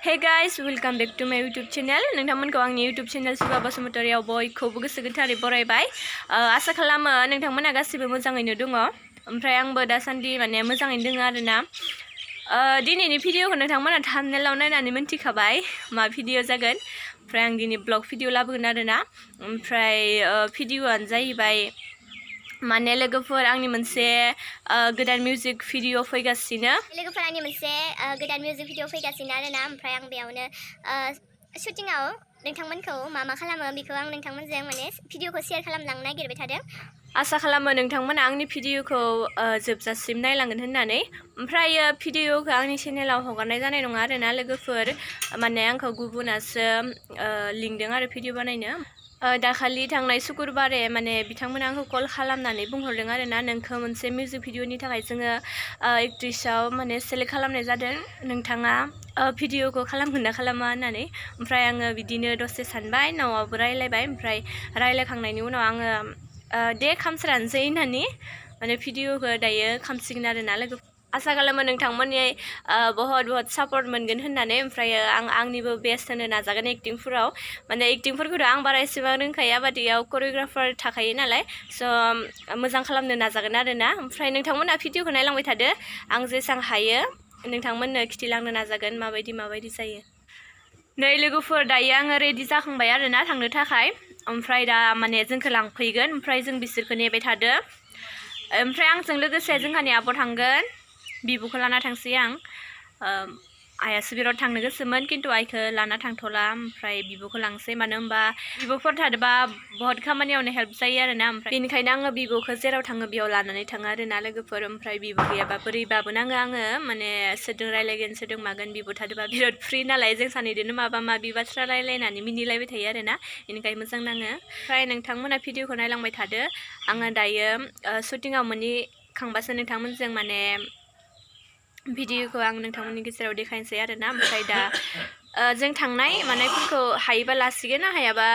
Hey guys, welcome back to my YouTube channel. नोंथांमोनखौ आंनि YouTube channel सुबा बसुमतारियाव बयखौबो गोसो गोथारै बरायबाय। आसा खालामो नोंथांमोना गासिबो मोजाङैनो दङ। ओमफ्राय आंबो दासान्दि माने मोजाङैनो दङ आरोना। दिनैनि भिडिअखौ नोंथांमोना थाम्बनेलाव नायनानै मिन्थिखाबाय मा भिडिअ जागोन। ओमफ्राय आं दिनै ब्लग भिडिअ लाबोगोन आरोना। ओमफ्राय भिडिअआनो जाहैबाय माने लोगोफोर आंनि मोनसे गोदान मिउजिक भिडिअ फैगासिनो आरोना ओमफ्राय आं बेयावनो शुटिंआव नोंथांमोनखौ मा खालामो बेखौ आं नोंथांमोनजों माने भिडिअखौ शेयार खालामलांनो नागिरबाय थादों। आसा खालामो नोंथांमोना आंनि भिडिअखौ जोबजासिम नायलांगोन होननानै। ओमफ्राय भिडिअखौ आंनि चेनेलाव हगारनाय जानाय नङा आरोना लोगोफोर, माने आंखौ गुबुनासो लिंदों आरो भिडिअ बानायनो। दाखालि थांनाय शुक्रबारे माने बिथांमोना आंखौ कल खालामनानै बुंहरदों आरोना, नोंखौ मोनसे मिउजिक भिडिअनि थाखाय जोङो एक्ट्रेसआव माने सेलेक्ट खालामनाय जादों, नोंथाङा भिडिअखौ खालामगोन ना खालामा होननानै। ओमफ्राय आङो बिदिनो दसे सानबाय, न'आवबो रायलायबाय। ओमफ्राय रायलायखांनायनि उनाव आङो दे खामस्रानोसै होननानै माने भिडिअखौ दायो खामसिगोन आरोना लोगो। आसा खालामो नोंथांमोननि बहुत सापर्ट मोनगोन होननानै। ओमफ्राय आंनिबो बेस्ट होनो नाजागोन एक्टिंफोराव। माने एक्टिंफोरखौथ' आं बारा एसेबां रोंखाया, बाट इयाव करिय'ग्राफार थाखायो नालाय, स' मोजां खालामनो नाजागोन आरोना। ओमफ्राय नोंथांमोना भिडिअखौ नायलांबाय थादो, आं जेसां हायो नोंथांमोननो खिथिलांनो नाजागोन माबायदि जायो। नै लोगोफोर, दायो आङो रेडि जाखांबाय आरोना थांनो थाखाय। ओमफ्राय दा माने जोंखौ लांफैगोन, ओमफ्राय जों बिसोरखौ नेबाय थादो। ओमफ्राय आंजों लोगोसे जोंहानि आब' थांगोन, बिब'खौ लाना थांसै आं। आइयासो बिराद थांनो गोसोमोन, खिन्थु आइखौ लाना थांथ'ला। ओमफ्राय बिब'खौ लांसै, मानो होनबा बिब'फोर थादोंबा बहुत खामानियावनो हेल्प जायो आरोना। ओमफ्राय बेनिखायनो आङो बिब'खौ जेराव थाङो बेयाव लानानै थाङो आरोना लोगोफोर। ओमफ्राय बिब' गैयाबा बोरैबाबो नाङो आङो, माने सोरजों रायलायगोन सोरजों मागोन। बिब' थादोंबा बिराद फ्रि नालाय, जों सानैजोंनो माबा माबि बाथ्रा रायलायनानै मिनिलायबाय थायो आरोना, बेनिखायनो मोजां नाङो। ओमफ्राय नोंथांमोना भिडिअखौ नायलांबाय थादो। आङो दायो शुटिंआव मोनहैखांबासो नोंथांमोनजों माने भिडिअखौ आं नोंथांमोननि गेजेराव देखायनोसै आरोना। ओमफ्राय दा जों थांनाय मानायफोरखौ हायोबा लासिगोन, हायाबा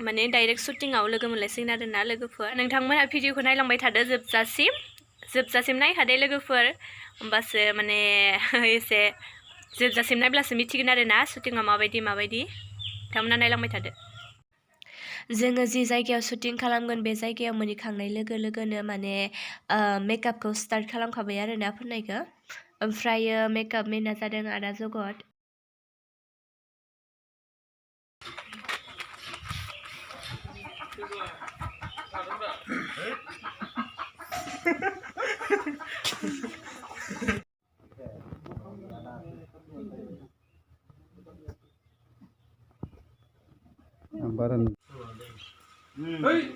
माने डाइरेक्ट शुटिंआव लोगो मोनलायसिगोन आरोना लोगोफोर। नोंथांमोनहा भिडिअखौ नायलांबाय थादो जोबजासिम नायखादे लोगोफोर, होमबासो माने एसे जोबजासिम नायब्लासो मिथिगोन आरोना शुटिंआ माबायदि नोंथांमोना नायलांबाय थादो। जोङो जि जायगायाव शुटिं खालामगोन बे जायगायाव मोनहैखांनाय लोगो लोगोनो माने मेकआपखौ स्टार्ट खालामखाबाय आरोना फोननायखौ। ओमफ्रायो मेकआप मेनआ जादों आदा जगत।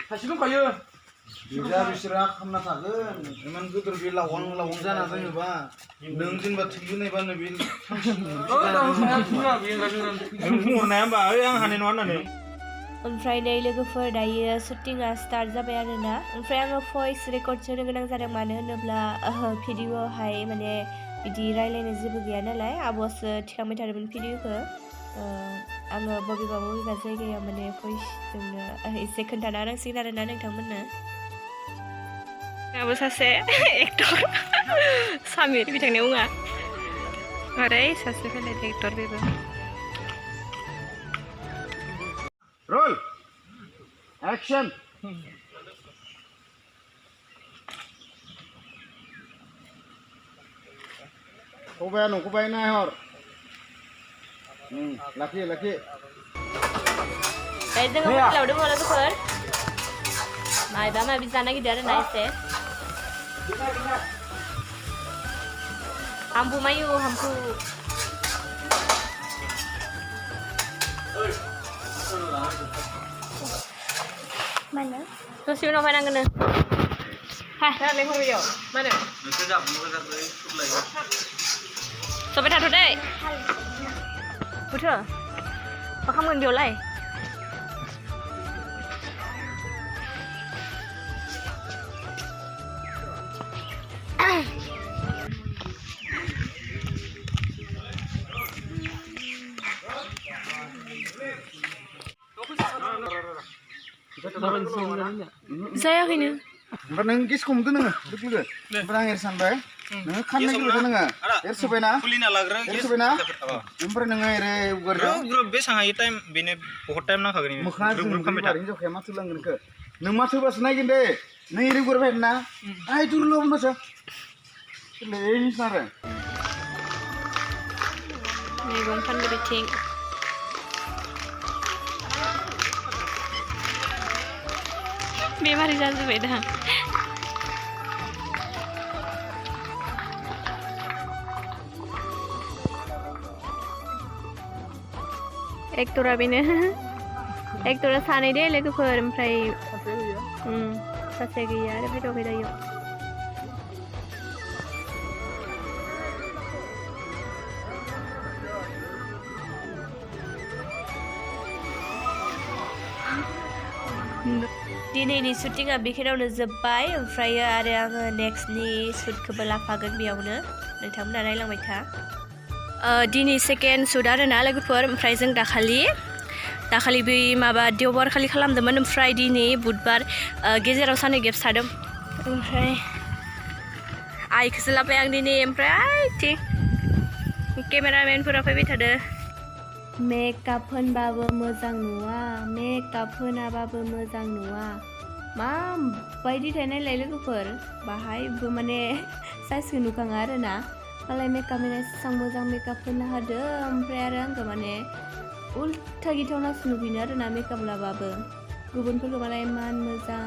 सासे दंखायो बिसोरा खालामना थागोन, इमान गिदिर बे लावहां जाना दोनोबा नों जेनेबा थैयो नायबानो बे बुंहरनाया होमबा आं हानाय नङा होननानै। ओमफ्राय नै लोगोफोर, दायो शुटिंआ स्टार्ट जाबाय आरोना। ओमफ्राय आङो भइस रेकर्ड होनो गोनां जादों, मानो होनोब्ला भिडिअआवहाय माने बिदि रायलायनो जेबो गैया नालाय। आब'आसो थिखांबाय थादोंमोन भिडिअखौ। आङो बबेबा जायगायाव माने भइसजोंनो एसे खोन्थाना होनांसिगोन आरोना नोंथांमोननो। आंबो सासे एक्टर सामिर बिथांनि मुङा, ओरै सासे फैनाय एक्टर बेबो। Roll action. खबाया न'खौबाय नायहर, लाखि दायो जोङो हटेलाव दङ लोगोफोर, माबा माबि जानो नागिरदों आरोना एसे। हाम्बु मायु हाम्बु mana terus sih nomor yang kena hah leher yo mana sampai tahu deh betul apa kamu biolai Saya kini ओमफ्राय नों गेसखौ हमदो नोङो लोगो ओमफ्राय आं सानबाय नोङो खाननाय गेलेदो नोङो एरसोबायना खुलिना लाग्रो एरसोबायना ओमफ्राय नोङो एरै उगारदो ग्रुप बेसां हायो टाइम बेनो बहुत टाइम नांखागोन मोखा जों बारिनि जखाया माथो लांगोन नोंखो नों माथो होबासो नायगोन दे नों एरै उगारबाय ना आइ दुरल' होनबासो लेनिस आरो मैगं फाननो बिथिं बेमारि जाजोब्बाय दा एक्टरा बेनो एक्टरा सानै दे लोगोफोर ओमफ्राय सासे गैया आरो फैथ'वाखै दायो दिनैनि शुटिंआ बेखिनियावनो जोब्बाय ओमफ्राय आरो आङो नेक्स्टनि शुटखौबो लाफागोन बेयावनो नोंथांमोना नायलांबाय था दिनै सेकेन्ड शुट आरोना लोगोफोर ओमफ्राय जों दाखालि बै माबा देवबार खालि खालामदोंमोन ओमफ्राय दिनै बुधबार गेजेराव साननै गेप्स थादों ओमफ्राय आइखौसो लाबाय आं दिनै ओमफ्राय केमेरामेनफोरा फैबाय थादों मेकआप होनबाबो मोजां नुवा मेकआप होनाबाबो मोजां नुवा माबायदि नायलाय लोगोफोर बाहायबो माने साइजखौ नुखाङा आरोना मालाय मेकआप होनाय एसेबां मोजां मेकआप होनो हादों ओमफ्राय आरो आंखौ माने उल्था गिथावनासो नुफिनो आरोना मेकआप लाबाबो गुबुनफोरखौ मालाय इमान मोजां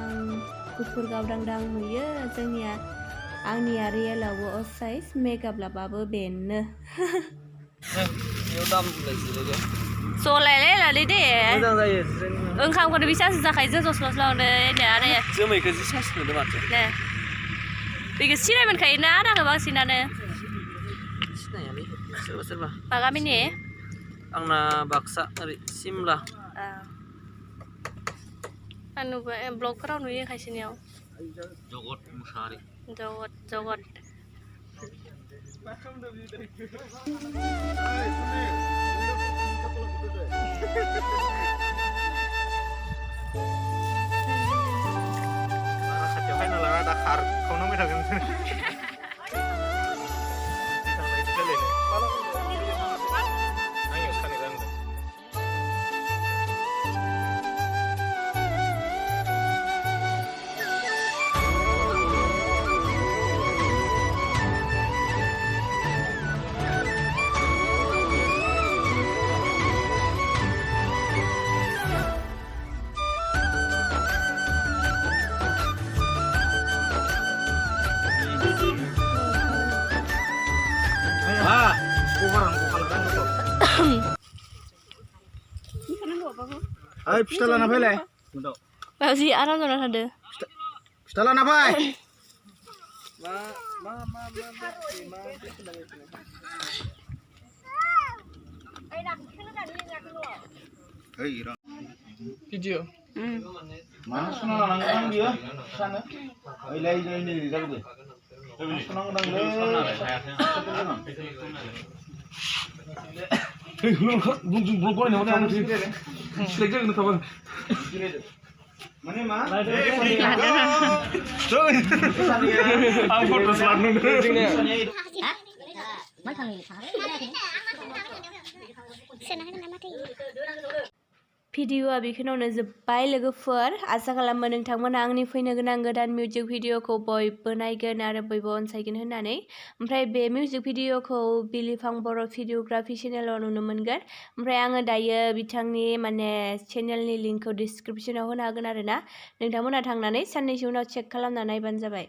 गुफुर गावदांदां नुयो जोंनिया आंनिया रियेलावबो असाइज मेकआप लाबाबो बेनो जलायलाय लालै दे मोजां जायो ओंखामखौनो बिसासो जाखायो जों जस्ल'स्ल'नो आरो जोमैखौ जि साइस नुदों माथो दे बेखौ सिनाय मोनखायोना आरो बांसिनानो सिनायालै सोरबा सोरबा मा गामिनि आंना बाक्सा ओरै सिमला नुबाय ब्लगफोराव नुयो खायसेनियाव जगत मुसाहारि जगत खाथियाव फायना लाना दा खारखौ नांबाय थागोन Ay, pista lana fai lai. Bazi aram jana thade. Pista lana fai. Hey, ira. Video. Mana suna nang dia? Sana. Ay lai ni jago deh. Suna nang le. Hey, belum kau ni mana sih? Selek je nak apa? Mana mah? Aku terus lalu. भिडिअआ बेखिनियावनो जोब्बाय लोगोफोर आसा खालामो नोंथांमोना आंनि फैनो गोनां गोदान music भिडिअखौ बयबो नायगोन आरो बयबो अनसायगोन होननानै ओमफ्राय बे मिउजिक भिडिअखौ बिलिफां बर' भिडिअग्राफि चेनेलाव नुनो मोनगोन ओमफ्राय आङो दायो बिथांनि माने चेनेलनि लिंकखौ डिसक्रिपसनाव होनो हागोन आरोना नोंथांमोना थांनानै साननैसो उनाव चेक खालामना नायबानो जाबाय